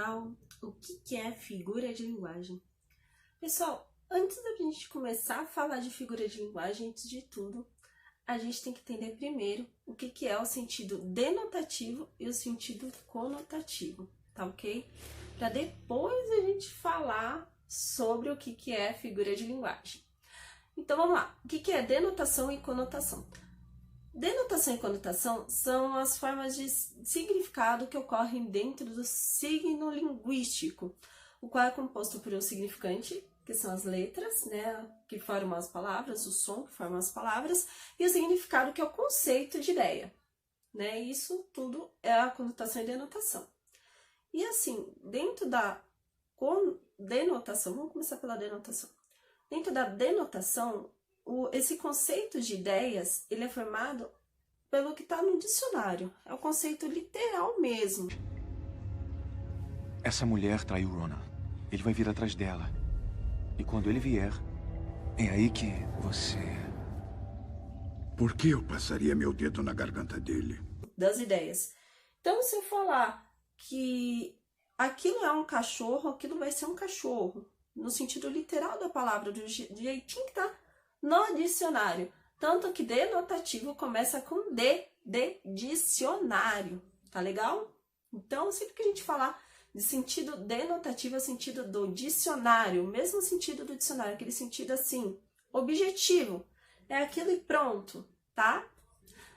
canal O que é figura de linguagem. Pessoal, antes da gente começar a falar de figura de linguagem, antes de tudo, a gente tem que entender primeiro o que é o sentido denotativo e o sentido conotativo, tá ok? Para depois a gente falar sobre o que é figura de linguagem. Então vamos lá, o que é denotação e conotação? Denotação e conotação são as formas de significado que ocorrem dentro do signo linguístico, o qual é composto por um significante, que são as letras, né, que formam as palavras, o som que forma as palavras, e o significado, que é o conceito de ideia, né? Isso tudo é a conotação e denotação. E assim, dentro da denotação, vamos começar pela denotação. Dentro da denotação, esse conceito de ideias, ele é formado pelo que está no dicionário. É o conceito literal mesmo. Essa mulher traiu Ronan. Ele vai vir atrás dela. E quando ele vier, é aí que você... Por que eu passaria meu dedo na garganta dele? Das ideias. Então, se eu falar que aquilo é um cachorro, aquilo vai ser um cachorro. No sentido literal da palavra, do jeitinho que tá no dicionário. Tanto que denotativo começa com D, de dicionário. Tá legal? Então, sempre que a gente falar de sentido denotativo, é o sentido do dicionário. O mesmo sentido do dicionário, aquele sentido assim, objetivo. É aquilo e pronto, tá?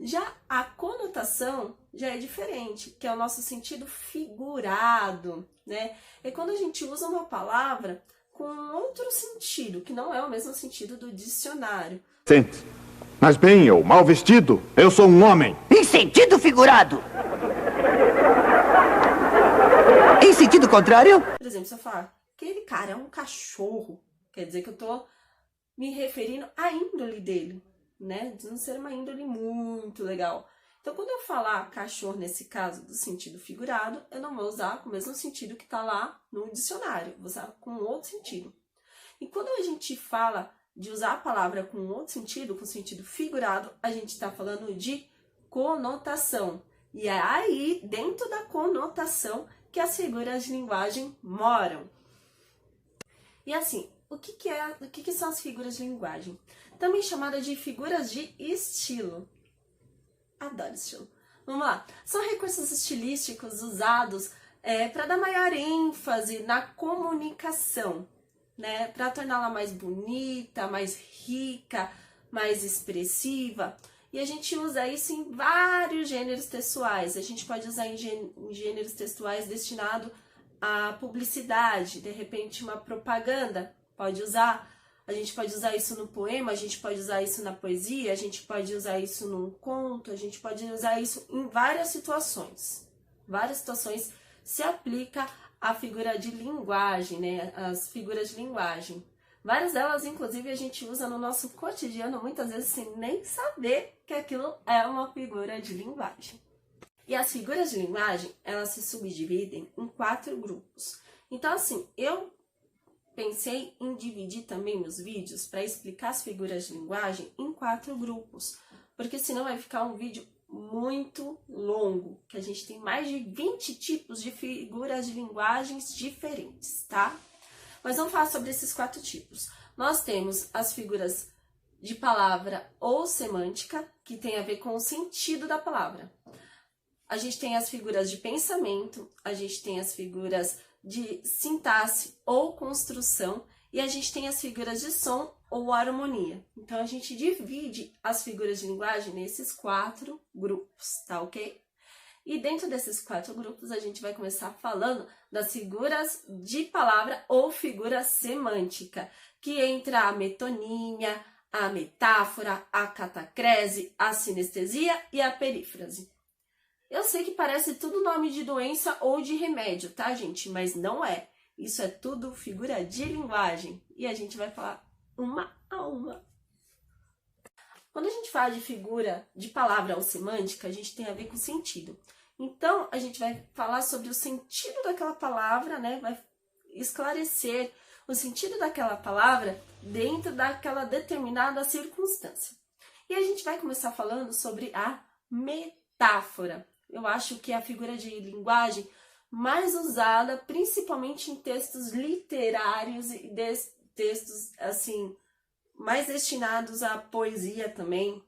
Já a conotação já é diferente, que é o nosso sentido figurado, né? É quando a gente usa uma palavra com outro sentido, que não é o mesmo sentido do dicionário. Sente. Mas bem ou mal vestido, eu sou um homem. Em sentido figurado. Em sentido contrário? Por exemplo, se eu falar, aquele cara é um cachorro, quer dizer que eu tô me referindo à índole dele, né? De não ser uma índole muito legal. Então, quando eu falar cachorro, nesse caso, do sentido figurado, eu não vou usar com o mesmo sentido que está lá no dicionário, vou usar com outro sentido. E quando a gente fala de usar a palavra com outro sentido, com sentido figurado, a gente está falando de conotação. E é aí, dentro da conotação, que as figuras de linguagem moram. E assim, o que são as figuras de linguagem? Também chamada de figuras de estilo. Adoro estilo. Vamos lá. São recursos estilísticos usados para dar maior ênfase na comunicação, né? Para torná-la mais bonita, mais rica, mais expressiva. E a gente usa isso em vários gêneros textuais. A gente pode usar em gêneros textuais destinado à publicidade, de repente uma propaganda. A gente pode usar isso no poema, a gente pode usar isso na poesia, a gente pode usar isso num conto, a gente pode usar isso em várias situações. Várias situações se aplica a figura de linguagem, né? As figuras de linguagem. Várias delas, inclusive, a gente usa no nosso cotidiano, muitas vezes sem nem saber que aquilo é uma figura de linguagem. E as figuras de linguagem, elas se subdividem em 4 grupos. Então, assim, eu pensei em dividir também meus vídeos para explicar as figuras de linguagem em 4 grupos, porque senão vai ficar um vídeo muito longo, que a gente tem mais de 20 tipos de figuras de linguagens diferentes, tá? Mas vamos falar sobre esses 4 tipos. Nós temos as figuras de palavra ou semântica, que tem a ver com o sentido da palavra. A gente tem as figuras de pensamento, a gente tem as figuras de sintaxe ou construção, e a gente tem as figuras de som ou harmonia. Então, a gente divide as figuras de linguagem nesses 4 grupos, tá ok? E dentro desses 4 grupos, a gente vai começar falando das figuras de palavra ou figura semântica, que entra a metonímia, a metáfora, a catacrese, a sinestesia e a perífrase. Eu sei que parece tudo nome de doença ou de remédio, tá, gente? Mas não é. Isso é tudo figura de linguagem. E a gente vai falar uma a uma. Quando a gente fala de figura de palavra ou semântica, a gente tem a ver com sentido. Então, a gente vai falar sobre o sentido daquela palavra, né? Vai esclarecer o sentido daquela palavra dentro daquela determinada circunstância. E a gente vai começar falando sobre a metáfora. Eu acho que a figura de linguagem mais usada, principalmente em textos literários e textos, assim, mais destinados à poesia também.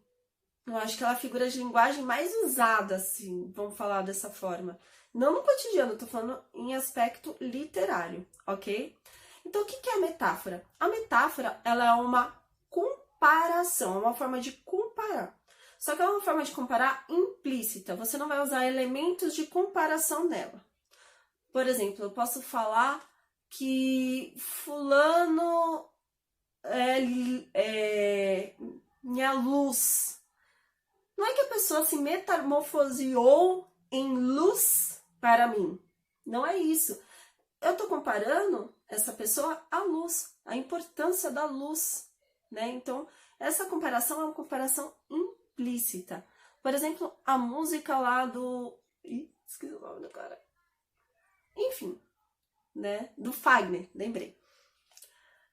Eu acho que ela é a figura de linguagem mais usada, assim, vamos falar dessa forma. Não no cotidiano, tô falando em aspecto literário, ok? Então, o que é a metáfora? A metáfora, ela é uma comparação, é uma forma de comparar. Só que é uma forma de comparar implícita. Você não vai usar elementos de comparação nela. Por exemplo, eu posso falar que fulano é minha luz. Não é que a pessoa se metamorfoseou em luz para mim. Não é isso. Eu estou comparando essa pessoa à luz, a importância da luz, né? Então, essa comparação é uma comparação implícita. Por exemplo, a música lá do... Ih, esqueci o nome do cara. Enfim, né? Do Fagner, lembrei.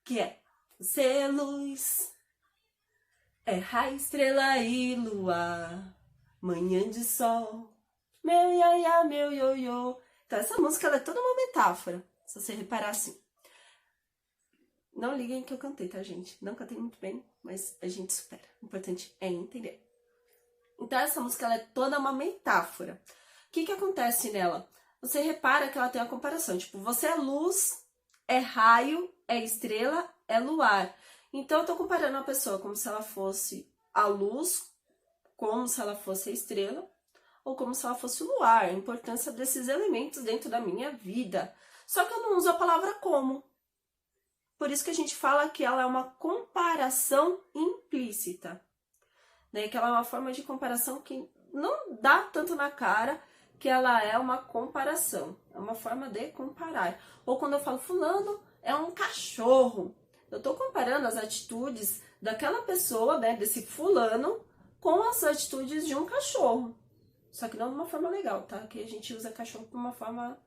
Que é: você é luz, é raio, estrela e lua, manhã de sol, meu iaiá, meu ioiô. Então essa música ela é toda uma metáfora, se você reparar assim. Não liguem que eu cantei, tá, gente? Não cantei muito bem, mas a gente supera. O importante é entender. Então essa música ela é toda uma metáfora. O que acontece nela? Você repara que ela tem uma comparação. Tipo, você é luz, é raio, é estrela, é luar. Então eu tô comparando a pessoa como se ela fosse a luz, como se ela fosse a estrela, ou como se ela fosse o luar. A importância desses elementos dentro da minha vida. Só que eu não uso a palavra como. Por isso que a gente fala que ela é uma comparação implícita. Né? Que ela é uma forma de comparação que não dá tanto na cara que ela é uma comparação. É uma forma de comparar. Ou quando eu falo fulano é um cachorro. Eu estou comparando as atitudes daquela pessoa, né, desse fulano, com as atitudes de um cachorro. Só que não de uma forma legal, tá? Que a gente usa cachorro de uma forma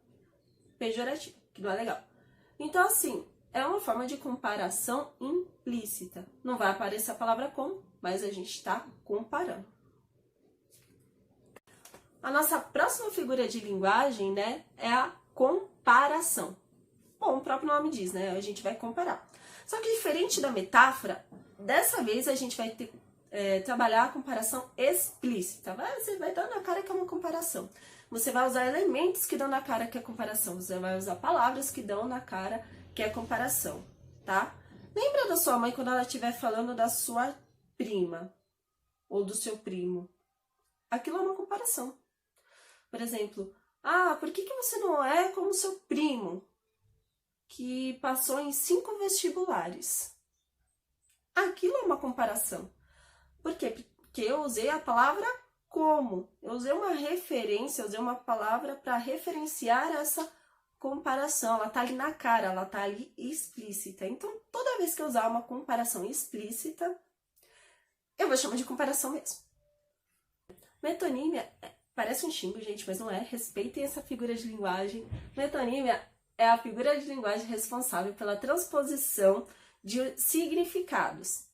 pejorativa, que não é legal. Então, assim, é uma forma de comparação implícita. Não vai aparecer a palavra como, mas a gente está comparando. A nossa próxima figura de linguagem, né, é a comparação. Bom, o próprio nome diz, né? A gente vai comparar. Só que diferente da metáfora, dessa vez a gente vai ter trabalhar a comparação explícita. Você vai dar na cara que é uma comparação. Você vai usar elementos que dão na cara que é comparação. Você vai usar palavras que dão na cara que é comparação, tá? Lembra da sua mãe quando ela estiver falando da sua prima ou do seu primo? Aquilo é uma comparação. Por exemplo, por que você não é como seu primo, que passou em 5 vestibulares? Aquilo é uma comparação. Por quê? Porque eu usei a palavra como. Eu usei uma referência, eu usei uma palavra para referenciar essa comparação. Ela tá ali na cara, ela tá ali explícita. Então, toda vez que eu usar uma comparação explícita, eu vou chamar de comparação mesmo. Metonímia parece um xingo, gente, mas não é. Respeitem essa figura de linguagem. Metonímia é a figura de linguagem responsável pela transposição de significados.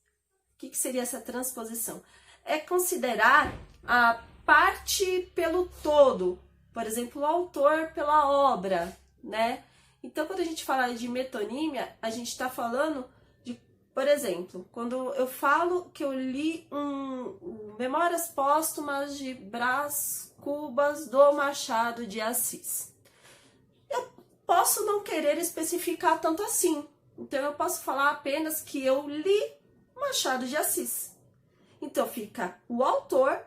O que seria essa transposição? É considerar a parte pelo todo. Por exemplo, o autor pela obra, né? Então, quando a gente fala de metonímia, a gente está falando de, por exemplo, quando eu falo que eu li Memórias Póstumas de Brás Cubas do Machado de Assis. Eu posso não querer especificar tanto assim. Então, eu posso falar apenas que eu li Machado de Assis. Então, fica o autor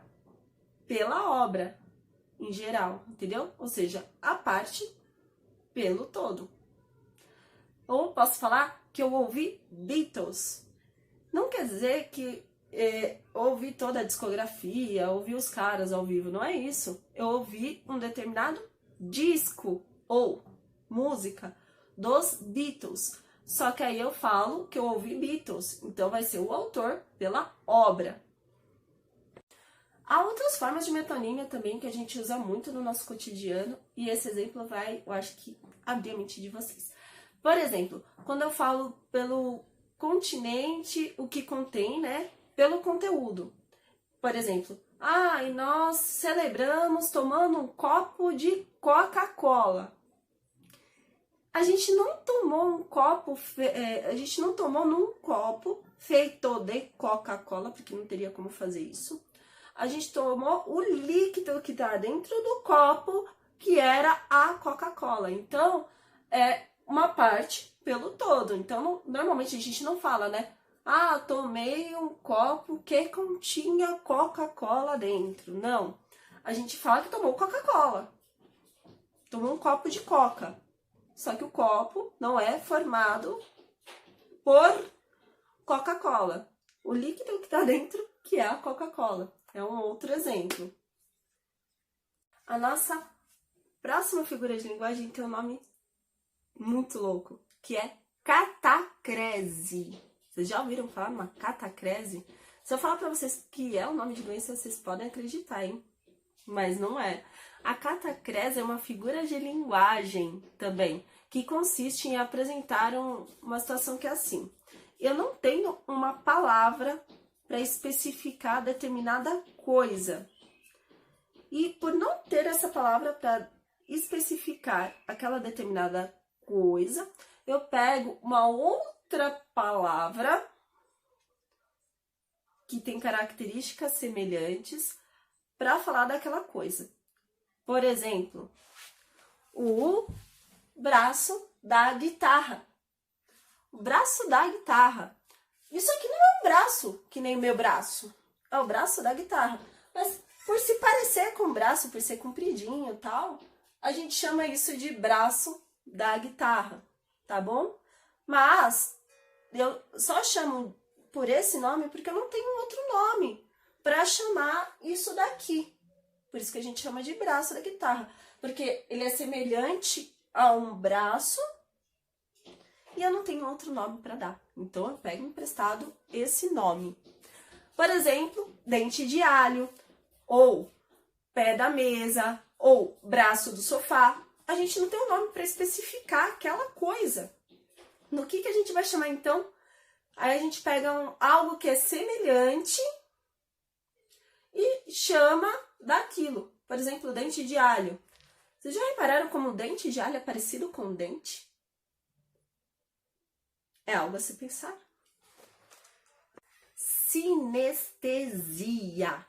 pela obra, em geral, entendeu? Ou seja, a parte pelo todo. Ou posso falar que eu ouvi Beatles. Não quer dizer que ouvi toda a discografia, ouvi os caras ao vivo, não é isso. Eu ouvi um determinado disco ou música dos Beatles. Só que aí eu falo que eu ouvi Beatles, então vai ser o autor pela obra. Há outras formas de metonímia também que a gente usa muito no nosso cotidiano, e esse exemplo vai, eu acho que, abrir a mente de vocês. Por exemplo, quando eu falo pelo continente, o que contém, né, pelo conteúdo. Por exemplo, e nós celebramos tomando um copo de Coca-Cola. A gente não tomou num copo feito de Coca-Cola, porque não teria como fazer isso. A gente tomou o líquido que está dentro do copo, que era a Coca-Cola. Então, é uma parte pelo todo. Então, normalmente a gente não fala, né? Tomei um copo que continha Coca-Cola dentro. Não. A gente fala que tomou Coca-Cola. Tomou um copo de Coca. Só que o copo não é formado por Coca-Cola. O líquido que está dentro, que é a Coca-Cola. É um outro exemplo. A nossa próxima figura de linguagem tem um nome muito louco, que é catacrese. Vocês já ouviram falar numa catacrese? Se eu falar pra vocês que é o nome de doença, vocês podem acreditar, hein? Mas não é. A catacrese é uma figura de linguagem também, que consiste em apresentar uma situação que é assim. Eu não tenho uma palavra para especificar determinada coisa. E por não ter essa palavra para especificar aquela determinada coisa, eu pego uma outra palavra que tem características semelhantes para falar daquela coisa. Por exemplo, o braço da guitarra. O braço da guitarra. Isso aqui não é um braço, que nem o meu braço. É o braço da guitarra. Mas por se parecer com o braço, por ser compridinho e tal, a gente chama isso de braço da guitarra, tá bom? Mas eu só chamo por esse nome porque eu não tenho outro nome para chamar isso daqui. Por isso que a gente chama de braço da guitarra. Porque ele é semelhante a um braço e eu não tenho outro nome para dar. Então eu pego emprestado esse nome. Por exemplo, dente de alho, ou pé da mesa, ou braço do sofá. A gente não tem um nome para especificar aquela coisa. No que a gente vai chamar então? Aí a gente pega algo que é semelhante e chama daquilo. Por exemplo, dente de alho. Vocês já repararam como o dente de alho é parecido com o dente? É algo a se pensar. Sinestesia.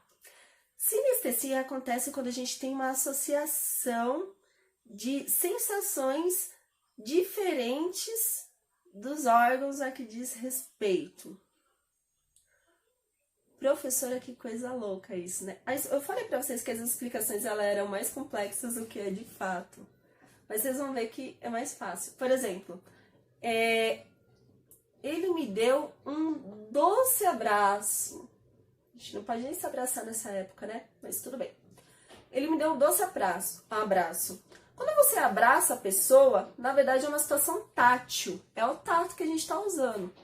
Sinestesia acontece quando a gente tem uma associação de sensações diferentes dos órgãos a que diz respeito. Professora, que coisa louca isso, né? Eu falei pra vocês que as explicações eram mais complexas do que é de fato. Mas vocês vão ver que é mais fácil. Por exemplo, ele me deu um doce abraço. A gente não pode nem se abraçar nessa época, né? Mas tudo bem. Ele me deu um doce abraço. Quando você abraça a pessoa, na verdade é uma situação tátil. É o tato que a gente está usando.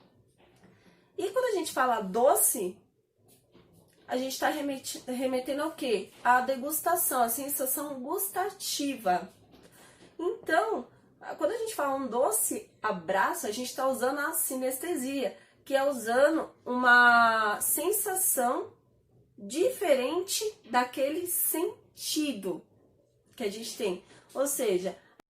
E quando a gente fala doce, a gente está remetendo ao quê? A degustação, a sensação gustativa. Então, quando a gente fala um doce abraço, a gente está usando a sinestesia, que é usando uma sensação diferente daquele sentido que a gente tem. Ou seja,